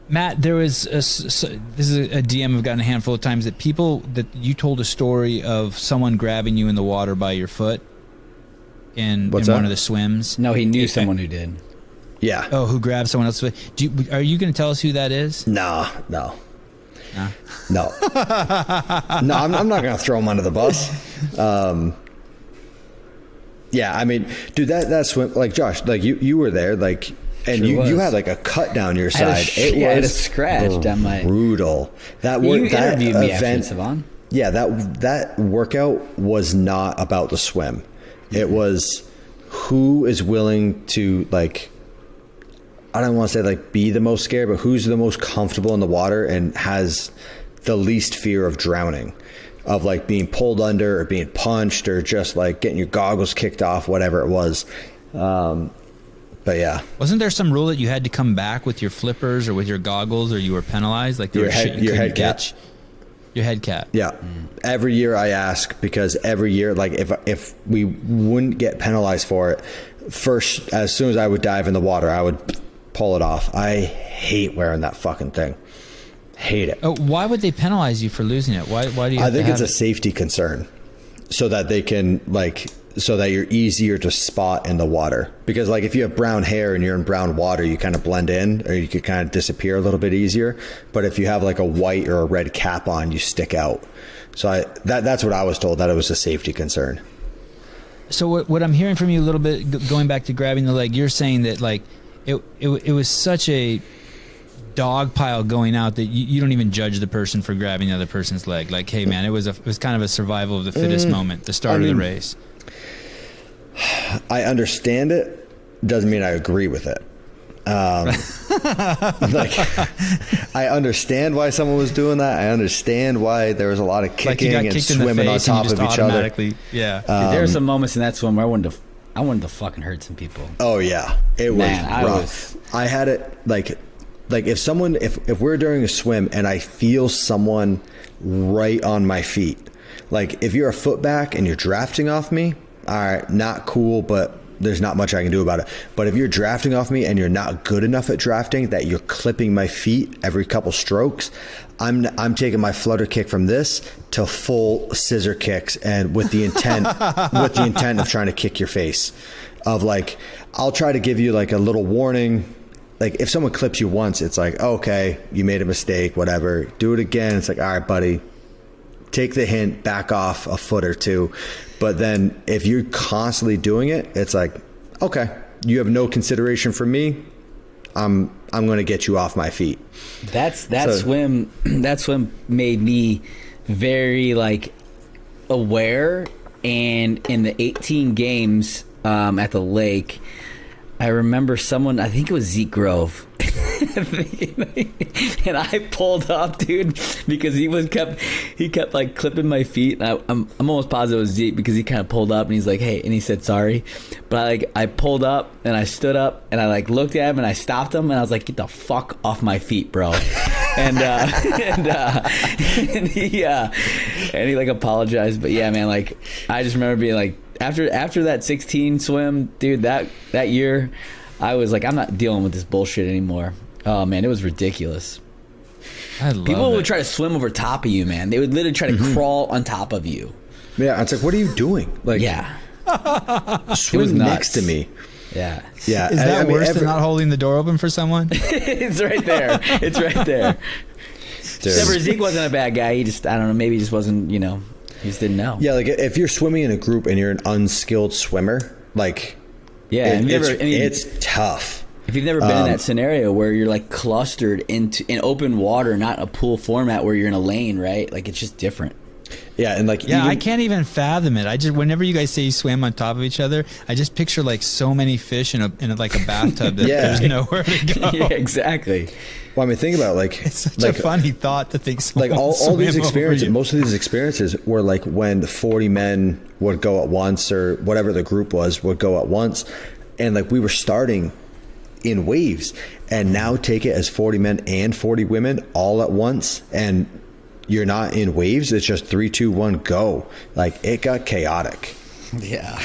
Matt, there was this is a DM I've gotten a handful of times that you told a story of someone grabbing you in the water by your foot in one of the swims. No, he knew someone who did. Yeah. Oh, who grabbed someone else's foot? Are you going to tell us who that is? No. No, I'm not going to throw him under the bus. Yeah, I mean, dude, that swim, like Josh, like you were there, like, and you had like a cut down your side. I had a scratch down my brutal. That you that interviewed me event, after Sevan. Yeah, that workout was not about the swim. It was who is willing to, like, I don't want to say like be the most scared, but who's the most comfortable in the water and has the least fear of drowning, of like being pulled under or being punched or just like getting your goggles kicked off, whatever it was. But yeah. Wasn't there some rule that you had to come back with your flippers or with your goggles or you were penalized? Like your head cap. Your head cap. Yeah. Every year I ask, because every year, like if we wouldn't get penalized for it, first, as soon as I would dive in the water, I would pull it off. I hate wearing that fucking thing. Hate it. Oh, why would they penalize you for losing it? Why do you? I think it's a safety concern, so that they can so that you're easier to spot in the water. Because like if you have brown hair and you're in brown water, you kind of blend in, or you could kind of disappear a little bit easier. But if you have like a white or a red cap on, you stick out. So that's what I was told, that it was a safety concern. So what I'm hearing from you a little bit, going back to grabbing the leg, you're saying that like it was such a dog pile going out that you don't even judge the person for grabbing the other person's leg. Like, hey man, it was kind of a survival of the fittest moment, the start of the race. I understand it. Doesn't mean I agree with it. Like, I understand why someone was doing that. I understand why there was a lot of kicking and swimming on top of each other. Yeah. There were some moments in that swim where I wanted to fucking hurt some people. Oh yeah, it was rough. I had it like if we're during a swim and I feel someone right on my feet, like if you're a foot back and you're drafting off me, all right, not cool, but there's not much I can do about it. But if you're drafting off me and you're not good enough at drafting, that you're clipping my feet every couple strokes, I'm taking my flutter kick from this to full scissor kicks, and with the intent of trying to kick your face. Of like, I'll try to give you like a little warning. Like if someone clips you once, it's like, okay, you made a mistake, whatever. Do it again. It's like, all right, buddy, take the hint, back off a foot or two. But then if you're constantly doing it, it's like, okay, you have no consideration for me. I'm going to get you off my feet. That swim made me very like aware. And in the 18 games at the lake, I remember someone, I think it was Zeke Grove, and I pulled up, dude, because he kept like clipping my feet. And I'm almost positive it was Zeke, because he kind of pulled up and he's like, hey, and he said sorry. But I pulled up and I stood up and I like looked at him and I stopped him and I was like, get the fuck off my feet, bro. and he like apologized. But yeah, man, like I just remember being like, after that 16 swim, dude, that year, I was like, I'm not dealing with this bullshit anymore. Oh man, it was ridiculous. People would try to swim over top of you, man. They would literally try to crawl on top of you. Yeah, it's like, what are you doing? Like, yeah, swim next to me. Yeah. Yeah. Is that worse than not holding the door open for someone? It's right there. It's right there. Except for Zeke wasn't a bad guy. He just, I don't know, maybe he just wasn't, you know, he just didn't know. Yeah, like if you're swimming in a group and you're an unskilled swimmer, like, yeah, it's tough. If you've never been in that scenario where you're like clustered in open water, not a pool format where you're in a lane, right? Like it's just different. Yeah, and like I can't even fathom it. I just, whenever you guys say you swam on top of each other, I just picture like so many fish in like a bathtub that there's nowhere to go. Yeah, exactly. Well, I mean, think about like it's such a funny thought to think. Like all these experiences, most of these experiences were like when 40 men would go at once, or whatever the group was would go at once, and like we were starting in waves, and now take it as 40 men and 40 women all at once, and you're not in waves. It's just 3, 2, 1, go. Like it got chaotic. Yeah.